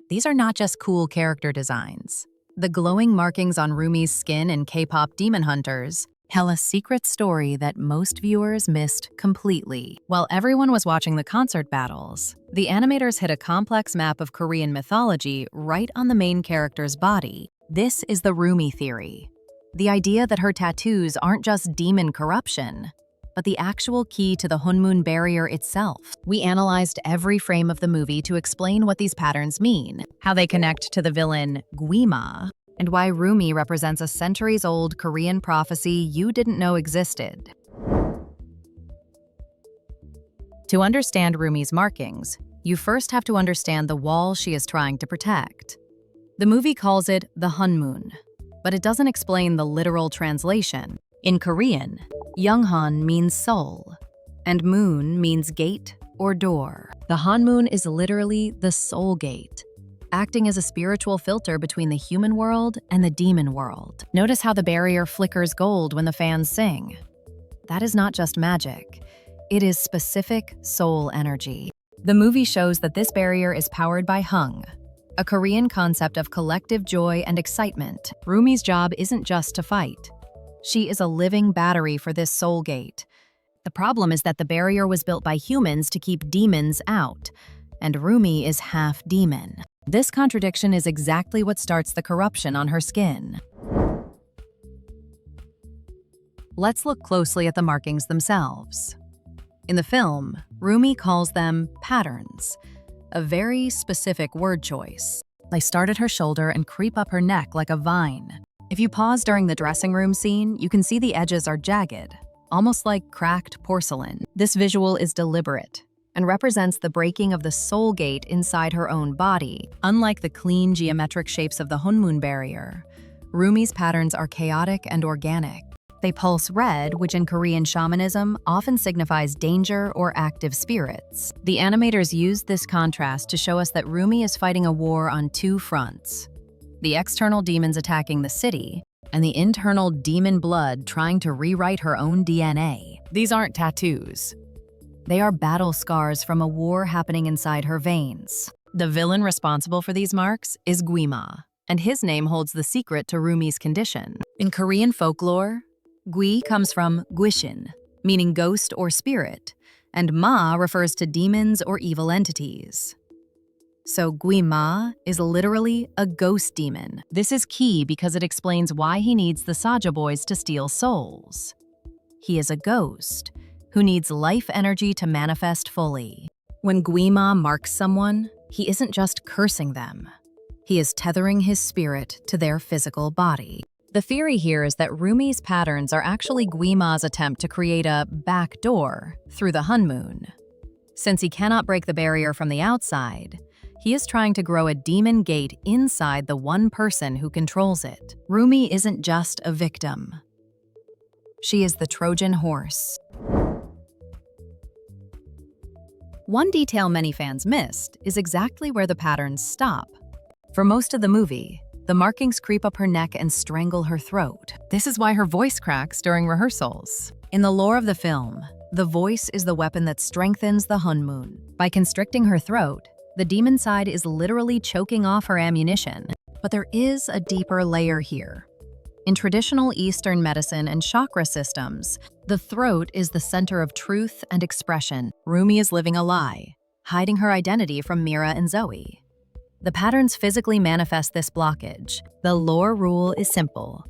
these are not just cool character designs. The glowing markings on Rumi's skin in K-pop Demon Hunters tell a secret story that most viewers missed completely. While everyone was watching the concert battles, the animators hit a complex map of Korean mythology right on the main character's body. This is the Rumi Theory. The idea that her tattoos aren't just demon corruption, but the actual key to the Honmoon barrier itself. We analyzed every frame of the movie to explain what these patterns mean, how they connect to the villain Gwi-Ma, and why Rumi represents a centuries-old Korean prophecy you didn't know existed. To understand Rumi's markings, you first have to understand the wall she is trying to protect. The movie calls it the Honmoon, but it doesn't explain the literal translation. In Korean, Younghan means soul, and moon means gate or door. The Honmoon is literally the soul gate, acting as a spiritual filter between the human world and the demon world. Notice how the barrier flickers gold when the fans sing. That is not just magic. It is specific soul energy. The movie shows that this barrier is powered by Hung, a Korean concept of collective joy and excitement. Rumi's job isn't just to fight. She is a living battery for this soul gate. The problem is that the barrier was built by humans to keep demons out, and Rumi is half demon. This contradiction is exactly what starts the corruption on her skin. Let's look closely at the markings themselves. In the film, Rumi calls them patterns, a very specific word choice. They start at her shoulder and creep up her neck like a vine. If you pause during the dressing room scene, you can see the edges are jagged, almost like cracked porcelain. This visual is deliberate and represents the breaking of the soul gate inside her own body. Unlike the clean geometric shapes of the Honmoon barrier, Rumi's patterns are chaotic and organic. They pulse red, which in Korean shamanism often signifies danger or active spirits. The animators used this contrast to show us that Rumi is fighting a war on two fronts: the external demons attacking the city, and the internal demon blood trying to rewrite her own DNA. These aren't tattoos. They are battle scars from a war happening inside her veins. The villain responsible for these marks is Gwi-Ma, and his name holds the secret to Rumi's condition. In Korean folklore, Gwi comes from Gwishin, meaning ghost or spirit, and Ma refers to demons or evil entities. So Gwi-Ma is literally a ghost demon. This is key because it explains why he needs the Saja Boys to steal souls. He is a ghost who needs life energy to manifest fully. When Gwi-Ma marks someone, he isn't just cursing them. He is tethering his spirit to their physical body. The theory here is that Rumi's patterns are actually Gwi-Ma's attempt to create a back door through the Honmoon. Since he cannot break the barrier from the outside, he is trying to grow a demon gate inside the one person who controls it. Rumi isn't just a victim. She is the Trojan horse. One detail many fans missed is exactly where the patterns stop. For most of the movie, the markings creep up her neck and strangle her throat. This is why her voice cracks during rehearsals. In the lore of the film, the voice is the weapon that strengthens the Honmoon. By constricting her throat, the demon side is literally choking off her ammunition. But there is a deeper layer here. In traditional Eastern medicine and chakra systems, the throat is the center of truth and expression. Rumi is living a lie, hiding her identity from Mira and Zoe. The patterns physically manifest this blockage. The lore rule is simple.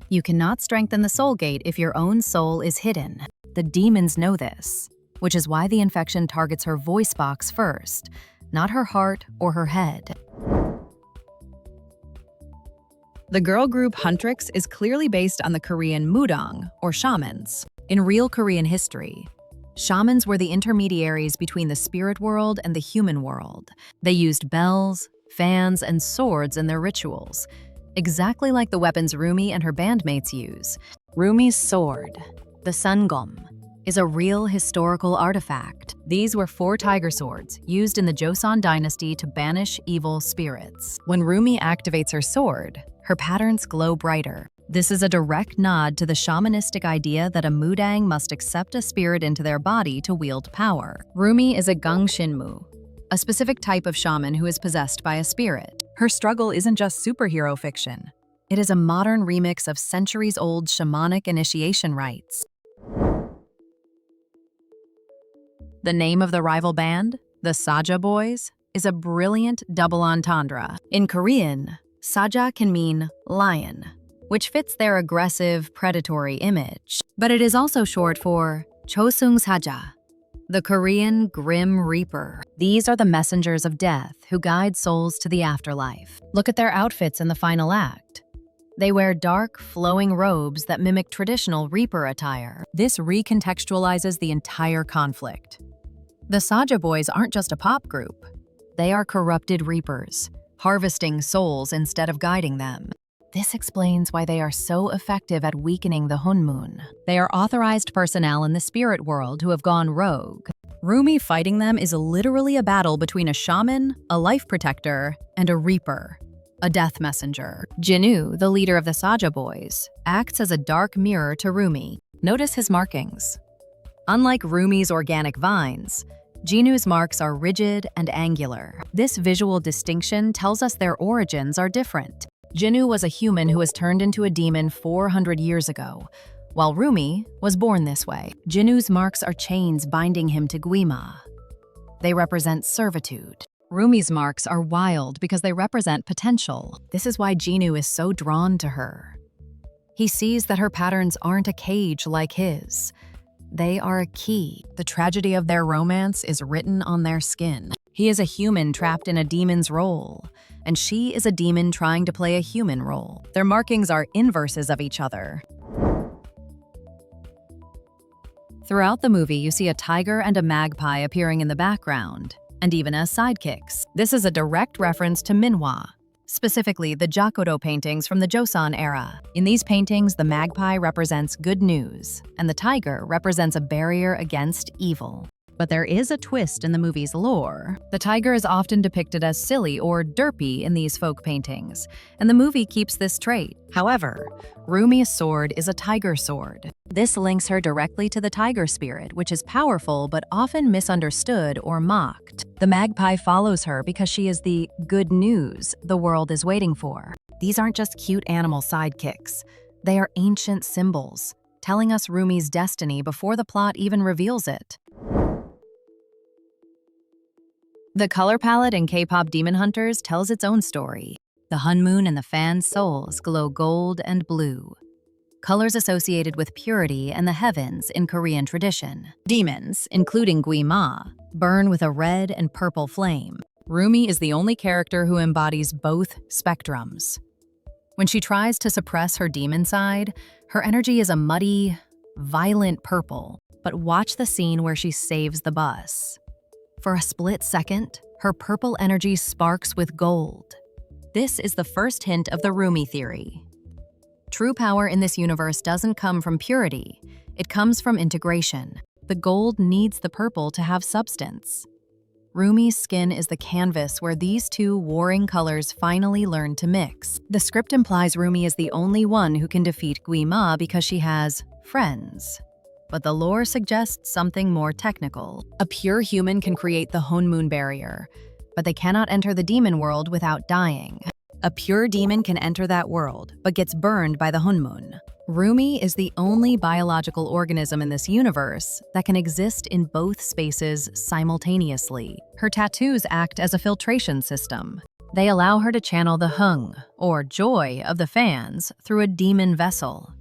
You cannot strengthen the soul gate if your own soul is hidden. The demons know this, which is why the infection targets her voice box first, not her heart or her head. The girl group Huntrix is clearly based on the Korean Mudang, or shamans. In real Korean history, shamans were the intermediaries between the spirit world and the human world. They used bells, fans, and swords in their rituals, exactly like the weapons Rumi and her bandmates use. Rumi's sword, the Sungom, is a real historical artifact. These were 4 tiger swords used in the Joseon dynasty to banish evil spirits. When Rumi activates her sword, her patterns glow brighter. This is a direct nod to the shamanistic idea that a Mudang must accept a spirit into their body to wield power. Rumi is a Gangshinmu, a specific type of shaman who is possessed by a spirit. Her struggle isn't just superhero fiction. It is a modern remix of centuries-old shamanic initiation rites. The name of the rival band, the Saja Boys, is a brilliant double entendre. In Korean, Saja can mean lion, which fits their aggressive, predatory image. But it is also short for Chosung Saja, the Korean Grim Reaper. These are the messengers of death who guide souls to the afterlife. Look at their outfits in the final act. They wear dark, flowing robes that mimic traditional Reaper attire. This recontextualizes the entire conflict. The Saja Boys aren't just a pop group. They are corrupted Reapers, harvesting souls instead of guiding them. This explains why they are so effective at weakening the Honmoon. They are authorized personnel in the spirit world who have gone rogue. Rumi fighting them is literally a battle between a shaman, a life protector, and a Reaper, a death messenger. Jinu, the leader of the Saja Boys, acts as a dark mirror to Rumi. Notice his markings. Unlike Rumi's organic vines, Jinu's marks are rigid and angular. This visual distinction tells us their origins are different. Jinu was a human who was turned into a demon 400 years ago, while Rumi was born this way. Jinu's marks are chains binding him to Gwi-Ma. They represent servitude. Rumi's marks are wild because they represent potential. This is why Jinu is so drawn to her. He sees that her patterns aren't a cage like his. They are a key. The tragedy of their romance is written on their skin. He is a human trapped in a demon's role, and she is a demon trying to play a human role. Their markings are inverses of each other. Throughout the movie, you see a tiger and a magpie appearing in the background, and even as sidekicks. This is a direct reference to Minhwa, specifically the Decoded paintings from the Joseon era. In these paintings, the magpie represents good news, and the tiger represents a barrier against evil. But there is a twist in the movie's lore. The tiger is often depicted as silly or derpy in these folk paintings, and the movie keeps this trait. However, Rumi's sword is a tiger sword. This links her directly to the tiger spirit, which is powerful but often misunderstood or mocked. The magpie follows her because she is the good news the world is waiting for. These aren't just cute animal sidekicks. They are ancient symbols, telling us Rumi's destiny before the plot even reveals it. The color palette in K-pop Demon Hunters tells its own story. The Honmoon and the fans' souls glow gold and blue, colors associated with purity and the heavens in Korean tradition. Demons, including Gwi-Ma, burn with a red and purple flame. Rumi is the only character who embodies both spectrums. When she tries to suppress her demon side, her energy is a muddy, violent purple. But watch the scene where she saves the bus. For a split second, her purple energy sparks with gold. This is the first hint of the Rumi Theory. True power in this universe doesn't come from purity, it comes from integration. The gold needs the purple to have substance. Rumi's skin is the canvas where these two warring colors finally learn to mix. The script implies Rumi is the only one who can defeat Gwi-Ma because she has friends. But the lore suggests something more technical. A pure human can create the Honmoon barrier, but they cannot enter the demon world without dying. A pure demon can enter that world, but gets burned by the Honmoon. Rumi is the only biological organism in this universe that can exist in both spaces simultaneously. Her tattoos act as a filtration system. They allow her to channel the hung, or joy, of the fans through a demon vessel.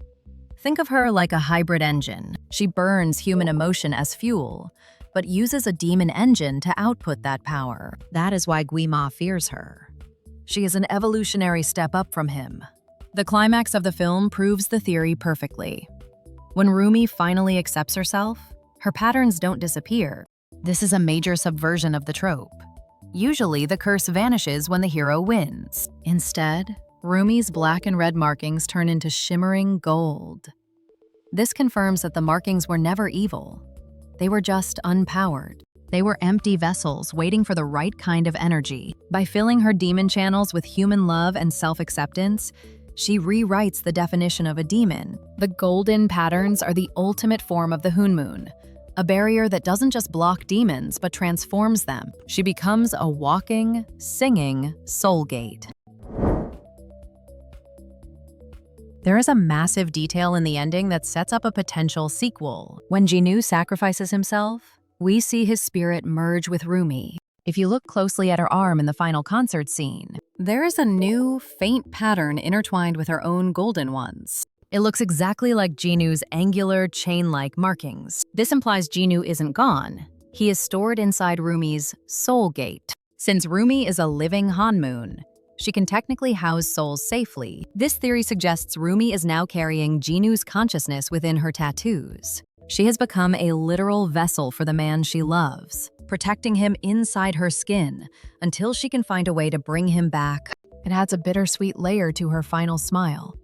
Think of her like a hybrid engine. She burns human emotion as fuel, but uses a demon engine to output that power. That is why Gwi-Ma fears her. She is an evolutionary step up from him. The climax of the film proves the theory perfectly. When Rumi finally accepts herself, her patterns don't disappear. This is a major subversion of the trope. Usually, the curse vanishes when the hero wins. Instead, Rumi's black and red markings turn into shimmering gold. This confirms that the markings were never evil. They were just unpowered. They were empty vessels waiting for the right kind of energy. By filling her demon channels with human love and self-acceptance, she rewrites the definition of a demon. The golden patterns are the ultimate form of the Honmoon, a barrier that doesn't just block demons but transforms them. She becomes a walking, singing soul gate. There is a massive detail in the ending that sets up a potential sequel. When Jinu sacrifices himself, we see his spirit merge with Rumi. If you look closely at her arm in the final concert scene, there is a new, faint pattern intertwined with her own golden ones. It looks exactly like Jinu's angular, chain-like markings. This implies Jinu isn't gone. He is stored inside Rumi's soul gate. Since Rumi is a living Honmoon, she can technically house souls safely. This theory suggests Rumi is now carrying Jinu's consciousness within her tattoos. She has become a literal vessel for the man she loves, protecting him inside her skin until she can find a way to bring him back. It adds a bittersweet layer to her final smile.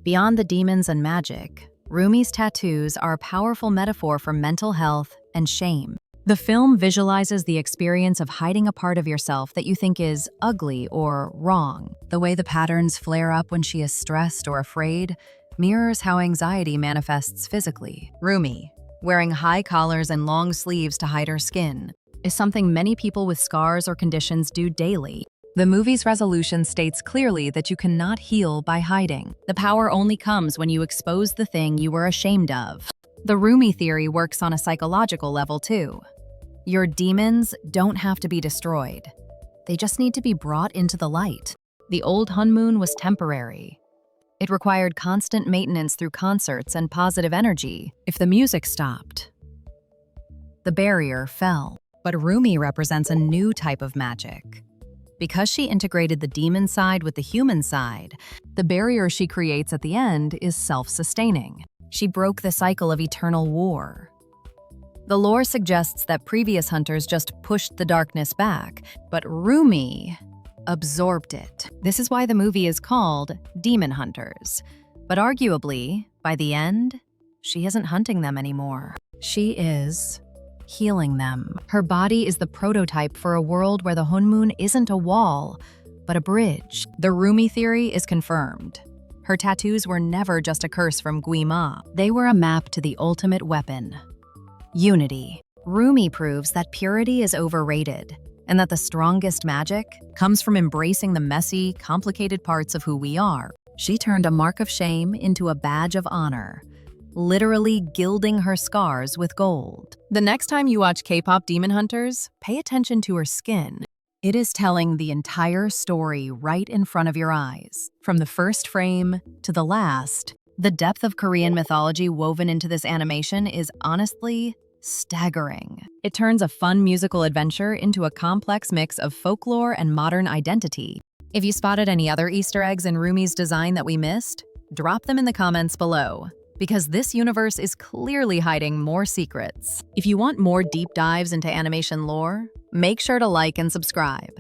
Beyond the demons and magic, Rumi's tattoos are a powerful metaphor for mental health and shame. The film visualizes the experience of hiding a part of yourself that you think is ugly or wrong. The way the patterns flare up when she is stressed or afraid mirrors how anxiety manifests physically. Rumi, wearing high collars and long sleeves to hide her skin, is something many people with scars or conditions do daily. The movie's resolution states clearly that you cannot heal by hiding. The power only comes when you expose the thing you were ashamed of. The Rumi theory works on a psychological level too. Your demons don't have to be destroyed. They just need to be brought into the light. The old Honmoon was temporary. It required constant maintenance through concerts and positive energy. If the music stopped, the barrier fell. But Rumi represents a new type of magic. Because she integrated the demon side with the human side, the barrier she creates at the end is self-sustaining. She broke the cycle of eternal war. The lore suggests that previous hunters just pushed the darkness back, but Rumi absorbed it. This is why the movie is called Demon Hunters. But arguably, by the end, she isn't hunting them anymore. She is healing them. Her body is the prototype for a world where the Honmoon isn't a wall, but a bridge. The Rumi theory is confirmed. Her tattoos were never just a curse from Gwi-Ma. They were a map to the ultimate weapon: unity. Rumi proves that purity is overrated, and that the strongest magic comes from embracing the messy, complicated parts of who we are. She turned a mark of shame into a badge of honor, literally gilding her scars with gold. The next time you watch K-pop Demon Hunters, pay attention to her skin. It is telling the entire story right in front of your eyes. From the first frame to the last, the depth of Korean mythology woven into this animation is honestly staggering. It turns a fun musical adventure into a complex mix of folklore and modern identity. If you spotted any other Easter eggs in Rumi's design that we missed, drop them in the comments below, because this universe is clearly hiding more secrets. If you want more deep dives into animation lore, make sure to like and subscribe.